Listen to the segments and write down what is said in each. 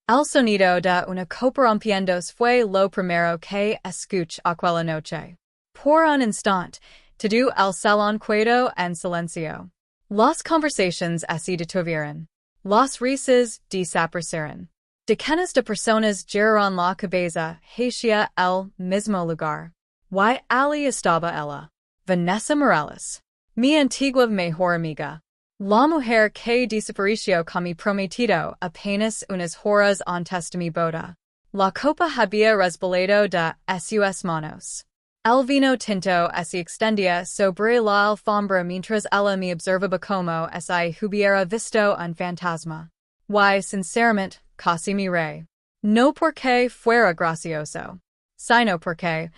El sonido de una copa rompiéndose fue lo primero que escuché aquella noche. Por un instante, todo el salón quedó en silencio. Las conversations se detuvieron. Las risas desaparecieron. Decenas de personas giraron la cabeza hacia el mismo lugar. Y allí estaba ella, Vanessa Morales, mi antigua mejor amiga. La mujer que desapareció con mi prometido apenas unas horas antes de mi boda. La copa había resbalado de sus manos. El vino tinto se extendía sobre la alfombra mientras ella me observaba como si hubiera visto un fantasma. Y, sinceramente, casi miré. No porque fuera gracioso, sino porque,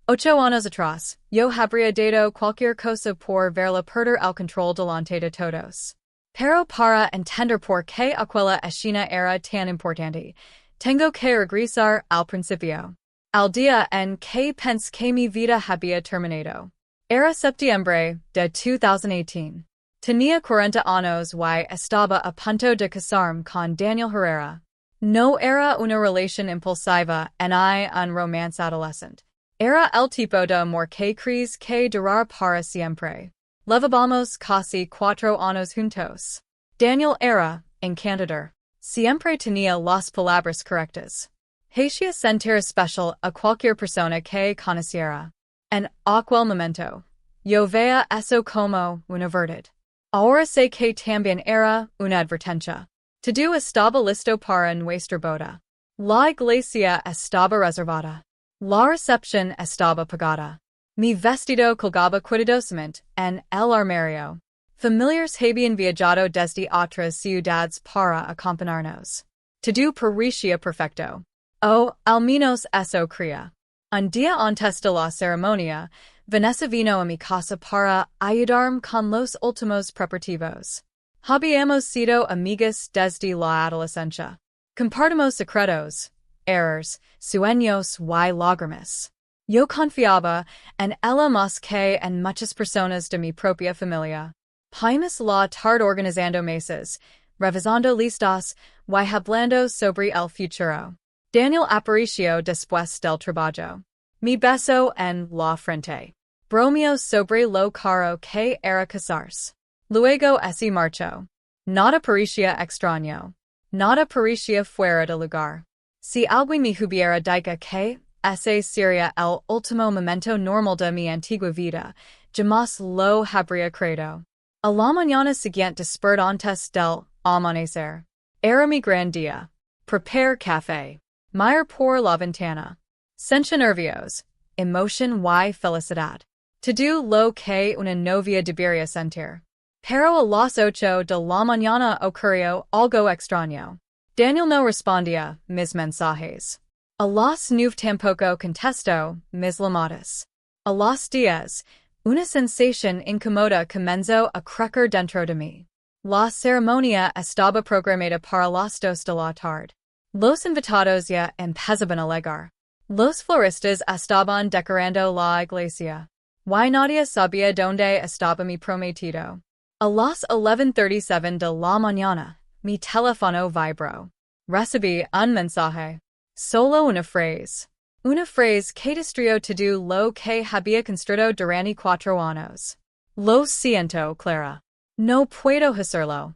8 años atrás, yo habría dado cualquier cosa por verla perder el control delante de todos. Pero para entender por qué aquella escena era tan importante, tengo que regresar al principio. Al día en que pensé que mi vida había terminado. Era septiembre de 2018. Tenía 40 años y estaba a punto de casarme con Daniel Herrera. No era una relación impulsiva ni un romance adolescente. Era el tipo de amor que crees que durar para siempre. Llevábamos casi 4 años juntos. Daniel era encantador. Siempre tenía las palabras correctas. Hacía sentir especial a cualquier persona que conociera. En aquel momento, yo veía eso como una verdad. Ahora sé que también era una advertencia. Todo estaba listo para nuestra boda. La iglesia estaba reservada. La recepción estaba pagada. Mi vestido colgaba cuidadosamente en el armario. Familiares habían viajado desde otras ciudades para acompañarnos. Todo parecía perfecto. O, al menos eso creía. Un día antes de la ceremonia, Vanessa vino a mi casa para ayudarme con los últimos preparativos. Habíamos sido amigas desde la adolescencia. Compartimos secretos, errores, sueños y lágrimas. Yo confiaba en ella más que en muchas personas de mi propia familia. Pasamos la tarde organizando mesas, revisando listas y hablando sobre el futuro. Daniel apareció después del trabajo. Me besó en la frente. Bromeó sobre lo caro que era casarse. Luego se marchó. Nada parecía extraño. Nada parecía fuera de lugar. Si alguien me hubiera dicho que ese sería el último momento normal de mi antigua vida, jamás lo habría creído. A la mañana siguiente desperté antes del amanecer. Era mi gran día. Prepare café. Mirar por la ventana. Sentía nervios, emoción y felicidad. Todo lo que una novia debería sentir. Pero a las 8 de la mañana ocurrió algo extraño. Daniel no respondía mis mensajes. A las 9 tampoco contestó mis llamadas. A las 10, una sensación incómoda comenzó a crecer dentro de mí. La ceremonia estaba programada para las 2 de la tarde. Los invitados ya empezaban a llegar. Los floristas estaban decorando la iglesia. Y nadie sabía dónde estaba mi prometido. A las 11:37 de la mañana, mi teléfono vibró. Recibí un mensaje. Solo una frase. Una frase que destruyó todo lo que había construido durante 4 años. Lo siento, Clara. No puedo hacerlo.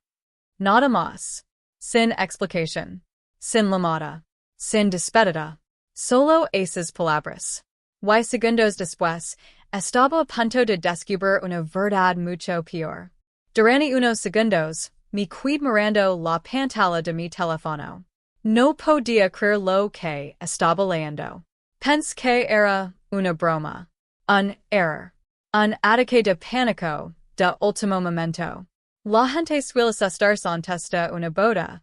Nada más. Sin explicación. Sin llamada. Sin despedida. Solo esas palabras. Y segundos después, estaba a punto de descubrir una verdad mucho peor. Durante unos segundos, me quedé mirando la pantalla de mi teléfono. No podía creer lo que estaba leyendo. Pensé que era una broma. Un error. Un ataque de pánico de último momento. La gente suele asustarse antes de una boda,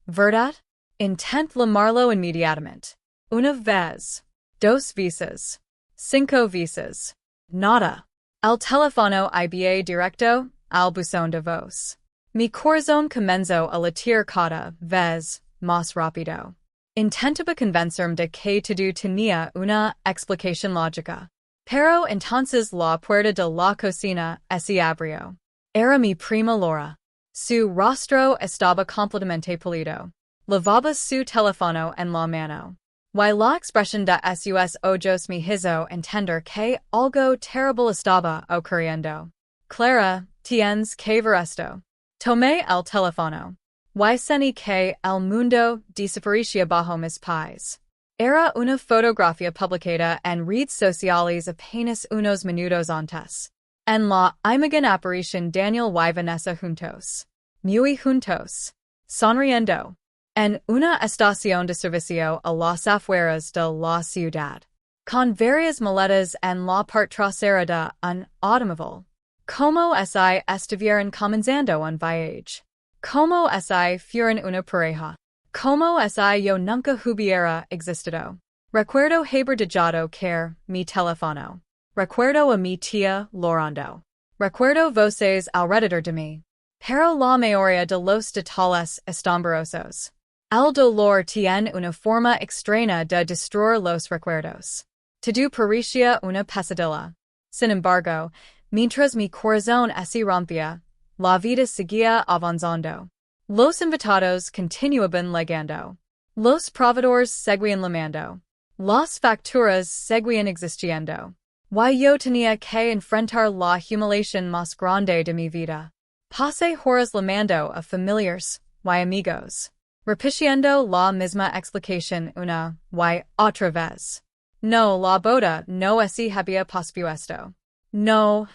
¿verdad? Intenté llamarlo inmediatamente. Una vez. 2 veces. 5 veces. Nada. El teléfono iba directo al buzón de voz. Mi corazón comenzó a latir cada vez más rápido. Intentaba convencerme de que todo tenía una explicación lógica. Pero entonces la puerta de la cocina se abrió. Era mi prima Laura. Su rostro estaba completamente pálido. lavaba su telefono en la mano. Y la expresión de sus ojos mi hizo entender que algo terrible estaba ocurriendo. Clara, tienes que ver esto. Tomé el teléfono. Y sentí que el mundo desaparecía bajo mis pies. Era una fotografía publicada en redes sociales apenas unos minutos antes. En la imagen aparecen Daniel y Vanessa juntos. Muy juntos. Sonriendo. En una estación de servicio a las afueras de la ciudad. Con varias maletas en la parte trasera de un automóvil. Como si estuvieran comenzando un viaje. Como si fueran una pareja. Como si yo nunca hubiera existido. Recuerdo haber dejado caer mi teléfono. Recuerdo a mi tía llorando. Recuerdo voces alrededor de mí. Pero la mayoría de los detalles asombrosos. El dolor tiene una forma extraña de destruir los recuerdos. Todo parecía una pesadilla. Sin embargo, mientras mi corazón se rompía, la vida seguía avanzando. Los invitados continuaban llegando. Los proveedores seguían llamando. Las facturas seguían existiendo. Y yo tenía que enfrentar la humiliación más grande de mi vida. Pasé horas llamando a familiares y amigos. Repitiendo la misma explicación una y otra vez. No, la boda no se había pospuesto. No,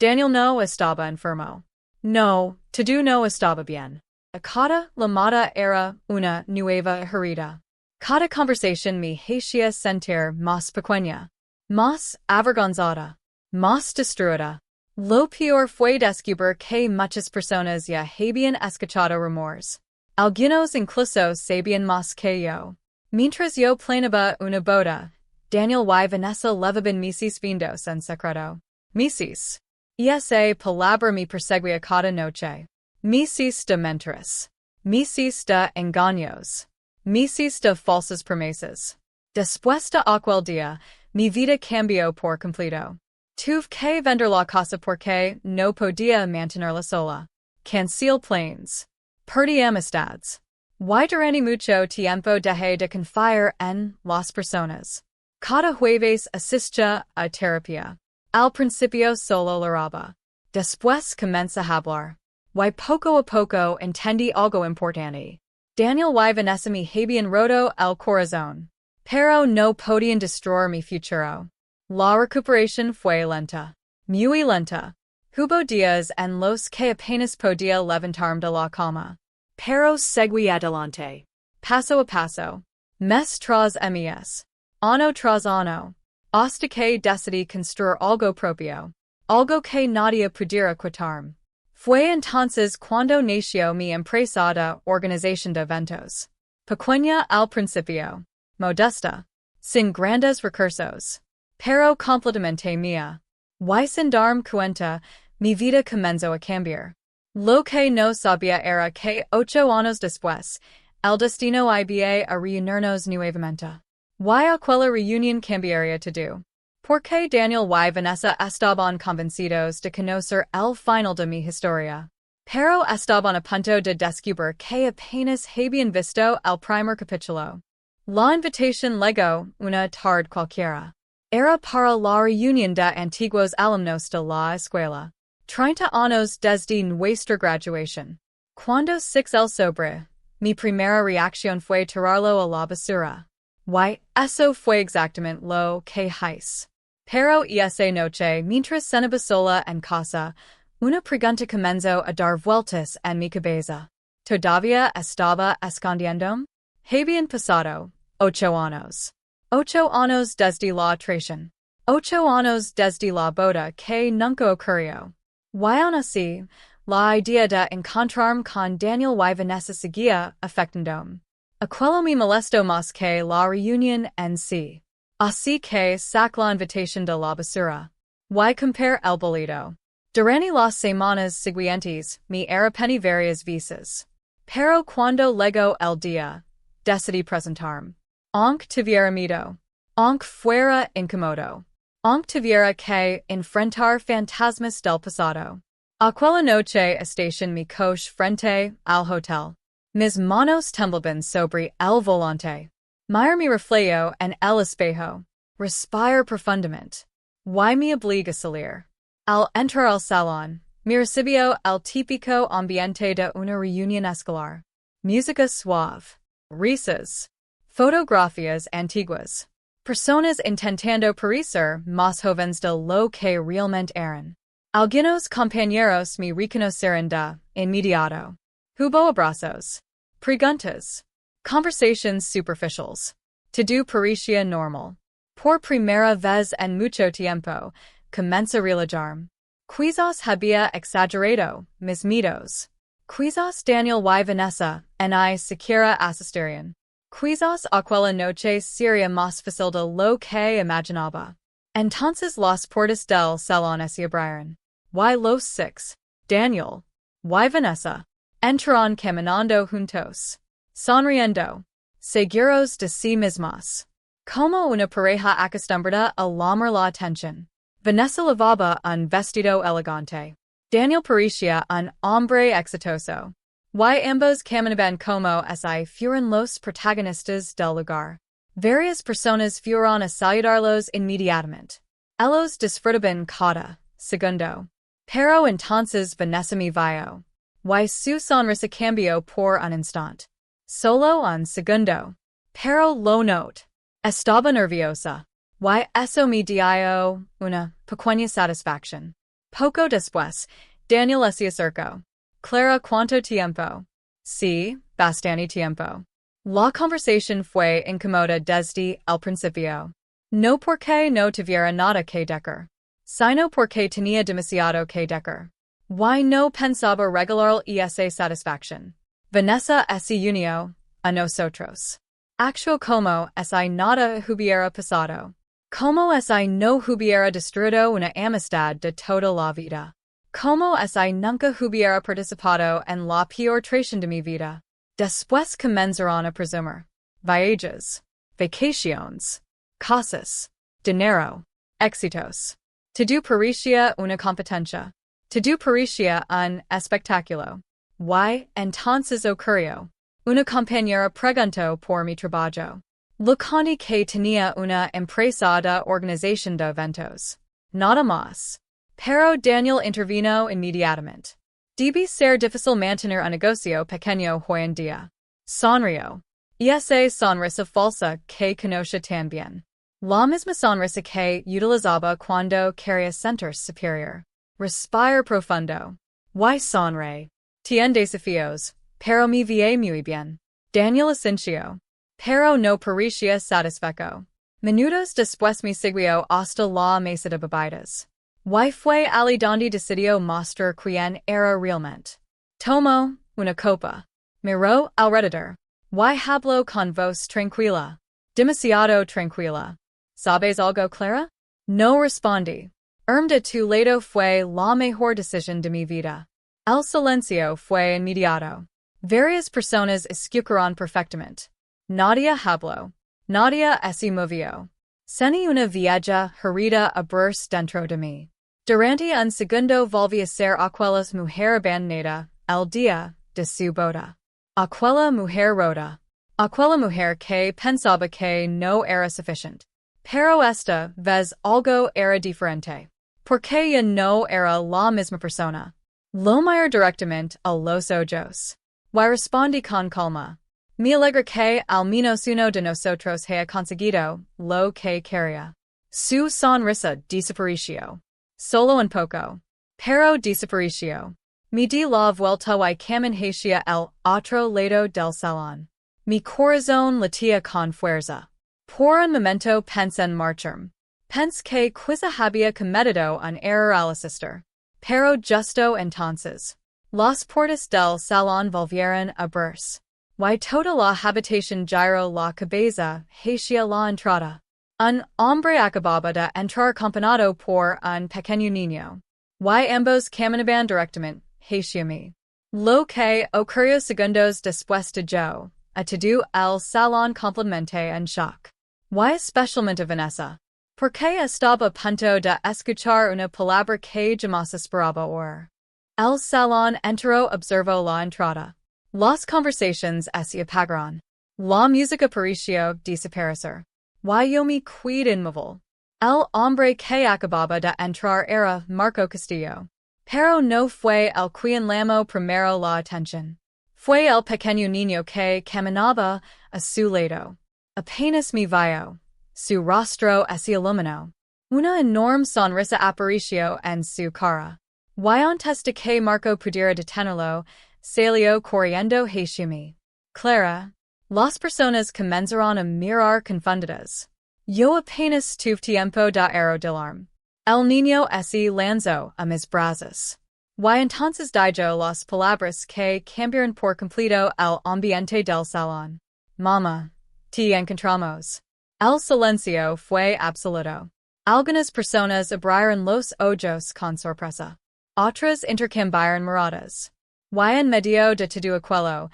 Daniel no estaba enfermo. No, todo no estaba bien. Cada llamada era una nueva herida. Cada conversación me hacía sentir más pequeña, más avergonzada, más destruida. Lo peor fue descubrir que muchas personas ya habían escuchado rumores. Algunos incluso sabían más que yo. Mientras yo planeaba una boda, Daniel y Vanessa levaban mis vindos en secreto. Misis. Esa palabra me perseguía cada noche. Misis de mentiras. Misis de engaños. Misis de falsas promesas. Después de aquel día, mi vida cambió por completo. Tuve que vender la casa porque no podía mantenerla sola. Cancelé planes. Perdí amistades. Y durante mucho tiempo dejé de confiar en las personas. Cada jueves asistía a terapia. Al principio solo lloraba. Después comencé a hablar. Y poco a poco entendí algo importante. Daniel y Vanessa me habían roto el corazón. Pero no podían destruir mi futuro. La recuperación fue lenta. Muy lenta. Hubo días en los que apenas podía levantarme de la cama. Pero seguí adelante. Paso a paso. Mes tras mes. Año tras año. Hasta que decidí construir algo propio. Algo que nadie pudiera quitarme. Fue entonces cuando nació mi empresa de organización de eventos. Pequeña al principio. Modesta. Sin grandes recursos. Pero completamente mía. Y sin darme cuenta, mi vida comenzó a cambiar. Lo que no sabía era que 8 años después, el destino iba a reunirnos nuevamente. Y aquella reunión cambiaría todo. Porque Daniel y Vanessa estaban convencidos de conocer el final de mi historia. Pero estaban a punto de descubrir que apenas habían visto el primer capítulo. La invitación llegó una tarde cualquiera. Era para la reunión de antiguos alumnos de la escuela. 30 años desde nuestra graduación. Cuando six el sobre, mi primera reacción fue tirarlo a la basura. Y eso fue exactamente lo que hice. Pero esa noche, mientras cenaba sola en casa, una pregunta comenzó a dar vueltas en mi cabeza. ¿Todavía estaba escondiéndome? Habían pasado 8 años. 8 años desde la traición. 8 años desde la boda que nunca ocurrió. Y aún así, la idea de encontrarme con Daniel y Vanessa seguía afectándome. Aquello me molestó más que la reunión en sí. Así que saqué la invitación de la basura. Y compré el boleto. Durante las semanas siguientes, me arrepentí varias veces. Pero cuando llegó el día, decidí presentarme. Aunque tuviera miedo. Aunque fuera incómodo. Aunque tuviera que enfrentar fantasmas del pasado. Aquella noche estacioné mi coche frente al hotel. Mis manos temblaban sobre el volante. Mira mi reflejo en el espejo. Respire profundamente. Why me obliga salir. Al entrar al salón, me recibió el típico ambiente de una reunión escolar. Música suave. Risas. Fotografías antiguas. Personas intentando parecer más jóvenes de lo que realmente eran. Algunos compañeros me reconocerán de inmediato. Hubo abrazos. Preguntas. Conversations superficials. To do parecía normal. Por primera vez en mucho tiempo, comienza a relajarme. Quizás había exagerado mis miedos. Quizás Daniel y Vanessa and I siquiera asistirían. Quizás aquella noche sería más fácil de lo que imaginaba. Entonces las puertas del salón se abrieron. Y los six, Daniel y Vanessa, entraron caminando juntos, sonriendo, seguros de sí mismos. Como una pareja acostumbrada a llamar la atención. Vanessa llevaba un vestido elegante. Daniel parecía un hombre exitoso. Y ambos caminaban como si fueran los protagonistas del lugar. Varias personas fueron a saludarlos inmediatamente. Ellos disfrutaban cada segundo. Pero entonces Vanessa me vio. Y su sonrisa cambió por un instante. Solo un segundo. Pero lo noté. Estaba nerviosa. Y eso me dio una pequeña satisfacción. Poco después, Daniel se acercó. Clara, ¿cuánto tiempo? Sí, bastante tiempo. La conversación fue incómoda desde el principio. No porque no tuviera nada que decir, sino porque tenía demasiado que decir. Y no pensaba regalar esa satisfacción. Vanessa se unió a nosotros. Actuó como si nada hubiera pasado. Como si no hubiera destruido una amistad de toda la vida. Como si nunca hubiera participado en la peor traición de mi vida. Después comenzaron a presumir. Viajes. Vacaciones. Casas. Dinero. Éxitos. Todo parecía una competencia. Todo parecía un espectáculo. Y entonces ocurrió. Una compañera preguntó por mi trabajo. Le conté que tenía una empresa de organización de eventos. Nada más. Pero Daniel intervino inmediatamente. Debe ser difícil mantener un negocio pequeño hoy en día. Sonrió. Esa sonrisa falsa que conoce tan bien. La misma sonrisa que utilizaba cuando quería sentirse superior. Respire profundo. Y sonríe. Tiene desafíos, pero me vi muy bien. Daniel asintió. Pero no parecía satisfecho. Minutos después me siguió hasta la mesa de bebidas. Y fue allí donde decidió mostrar quién era realmente. Tomó una copa. Miró alrededor. Y habló con voz tranquila. Demasiado tranquila. ¿Sabes algo, Clara? No respondí. De tu lado fue la mejor decisión de mi vida. El silencio fue inmediato. Varias personas escucharon perfectamente. Nadie habló. Nadie se movió. Sentí una vieja herida abrirse dentro de mí. Durante un segundo volví a ser aquella mujer abandonada, el día de su boda. Aquella mujer rota. Aquella mujer que pensaba que no era suficiente. Pero esta vez algo era diferente. Porque ya no era la misma persona. Lo miré directamente a los ojos. Y respondí con calma. Me alegra que al menos uno de nosotros haya conseguido lo que quería. Su sonrisa desapareció. Solo un poco. Pero desapareció. Me di la vuelta y caminé hacia el otro lado del salón. Mi corazón latía con fuerza. Por un momento pensé en marcharme. Pensé que quizá había cometido un error al asistir. Pero justo entonces, las puertas del salón volvieron a abrirse. Y toda la habitación giró la cabeza hacia la entrada. Un hombre acababa de entrar acompañado por un pequeño niño. Y ambos caminaban directamente hacia mí. Lo que ocurrió segundos después de yo, a todo el salón completamente en shock. Y especialmente Vanessa. Porque estaba a punto de escuchar una palabra que jamás esperaba oír. El salón entero observó la entrada. Las conversations se apagaron. La música pareció desaparecer. Y yo me quedé inmóvil. El hombre que acababa de entrar era Marco Castillo. Pero no fue el quien llamó primero la atención. Fue el pequeño niño que caminaba a su lado. Apenas me vio. Su rostro se iluminó. Una enorme sonrisa apareció en su cara. Y antes de que Marco pudiera detenerlo, salió corriendo hacia mí. Clara. Las personas comenzaron a mirar confundidas. Yo apenas tuve tiempo de arrodillarme. El niño se lanzó a mis brazos. Y entonces dijo las palabras que cambiaron por completo el ambiente del salón. Mamá, te encontramos. El silencio fue absoluto. Algunas personas abrieron los ojos con sorpresa. Otras intercambiaron miradas. Y en medio de todo aquello,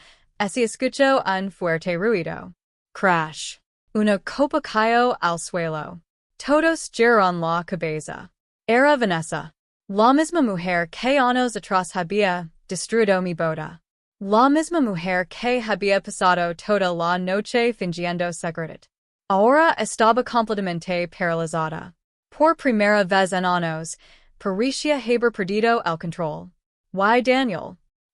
se escuchó un fuerte ruido. Crash. Una copa cayó al suelo. Todos giraron la cabeza. Era Vanessa. La misma mujer que años atrás había destruido mi boda. La misma mujer que había pasado toda la noche fingiendo secreto. Ahora estaba completamente paralizada. Por primera vez en años, parecía haber perdido el control. Y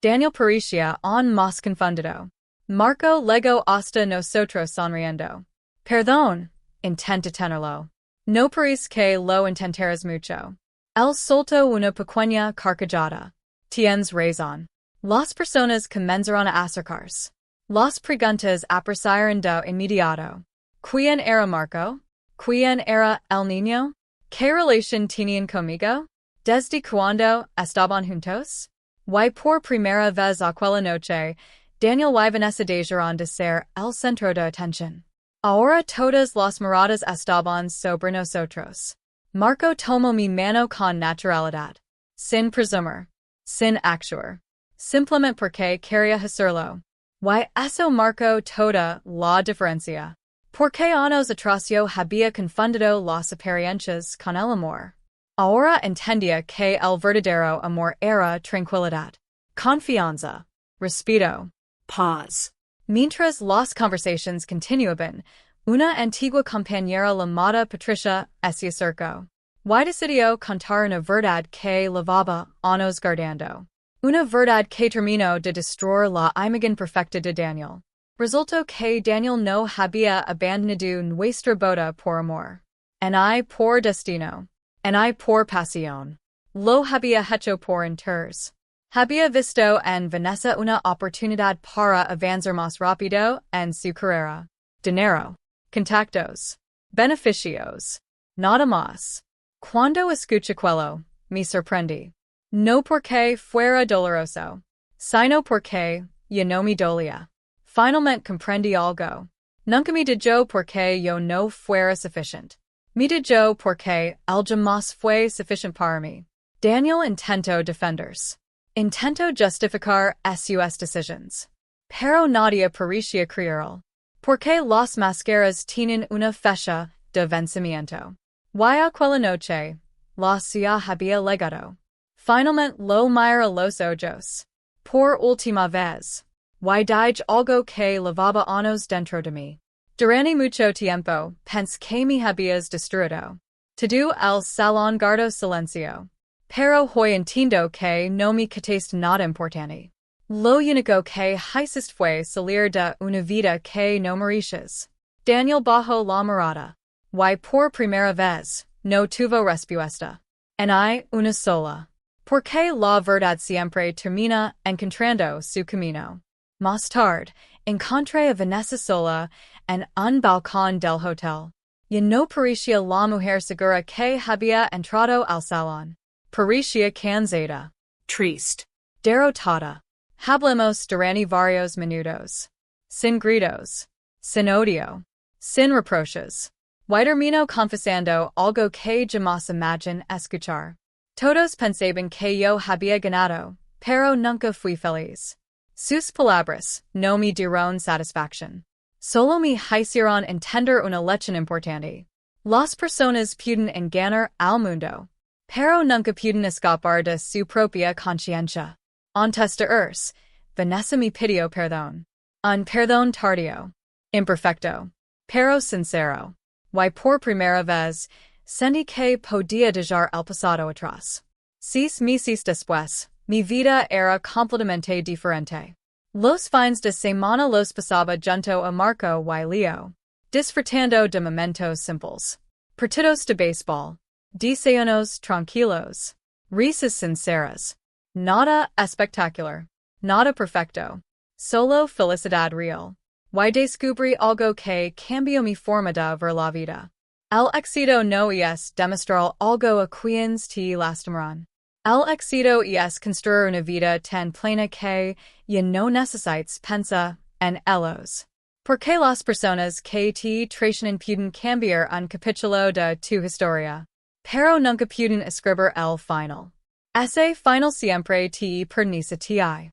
Daniel parecía aún más confundido. Marco llegó hasta nosotros sonriendo. Perdón, intenta tenerlo. No parece que lo intentaras mucho. Él soltó una pequeña carcajada. Tienes razón. Las personas comenzaron a acercarse. Las preguntas aparecieron de inmediato. ¿Quién era Marco? ¿Quién era el niño? ¿Qué relación tenían conmigo? ¿Desde cuándo estaban juntos? Y por primera vez aquella noche, Daniel y Vanessa dejaron de ser el centro de atención. Ahora todas las miradas estaban sobre nosotros. Marco tomó mi mano con naturalidad. Sin presumir. Sin actuar. Simplemente porque quería hacerlo. Y eso marcó toda la diferencia. Porque años atrás yo había confundido las apariencias con el amor. Ahora entendía que el verdadero amor era tranquilidad, confianza, respeto, paz. Mientras las conversaciones continuaban, una antigua compañera llamada Patricia se acercó. Y decidió contar una verdad que llevaba años guardando. Una verdad que terminó de destruir la imagen perfecta de Daniel. Resultó que Daniel no había abandonado nuestra boda por amor. Ni por destino. Ni por pasión. Lo había hecho por interés. Había visto en Vanessa una oportunidad para avanzar más rápido en su carrera. Dinero. Contactos. Beneficios. Nada más. Cuando escuché aquello, me sorprendí. No porque fuera doloroso, sino porque ya no me dolía. Finalmente comprendí algo. Nunca me dijo porque yo no fuera suficiente. Me dijo porque él jamás fue suficiente para mí. Daniel intentó defenderse. Intentó justificar sus decisiones. Pero nadie parecía creerlo. Porque las máscaras tienen una fecha de vencimiento. Y aquella noche, la ciudad había llegado. Finalmente lo miré a los ojos. Por última vez. Y dije algo que llevaba años dentro de mí. Durante mucho tiempo, pensé que me habías destruido. Todo el salón guardó silencio. Pero hoy entiendo que no me quitaste nada importante. Lo único que hiciste fue salir de una vida que no mereces. Daniel bajó la mirada. Y por primera vez, no tuvo respuesta. Ni una sola. Porque la verdad siempre termina encontrando su camino. Más tarde, encontré a Vanessa sola en un balcón del hotel. Ya no parecía la mujer segura que había entrado al salón. Parecía cansada. Triste. Derrotada. Hablamos durante varios minutos. Sin gritos. Sin odio. Sin reproches. Y terminó confesando algo que jamás imaginé escuchar. Todos pensaban que yo había ganado, pero nunca fui feliz. Sus palabras no me dieron satisfacción. Solo me hicieron entender una lección importante. Las personas pueden engañar al mundo, pero nunca pueden escapar de su propia conciencia. Antes de irse, Vanessa mi pidió perdón. Un perdón tardío. Imperfecto. Pero sincero. Y por primera vez, sentí que podía dejar el pasado atrás. 6 meses después, mi vida era completamente diferente. Los fines de semana los pasaba junto a Marco y Leo, disfrutando de momentos simples. Partidos de béisbol. Desayunos tranquilos. Risas sinceras. Nada espectacular. Nada perfecto. Solo felicidad real. Y descubrí algo que cambió mi forma de ver la vida. El éxito no es demostrar algo a quienes te lastimarán. El éxito es construir una vida tan plena que ya no necesites pensar en ellos. Porque las personas que te traicionan pueden cambiar un capítulo de tu historia, pero nunca pueden escribir el final. Ese final siempre te pertenece a ti.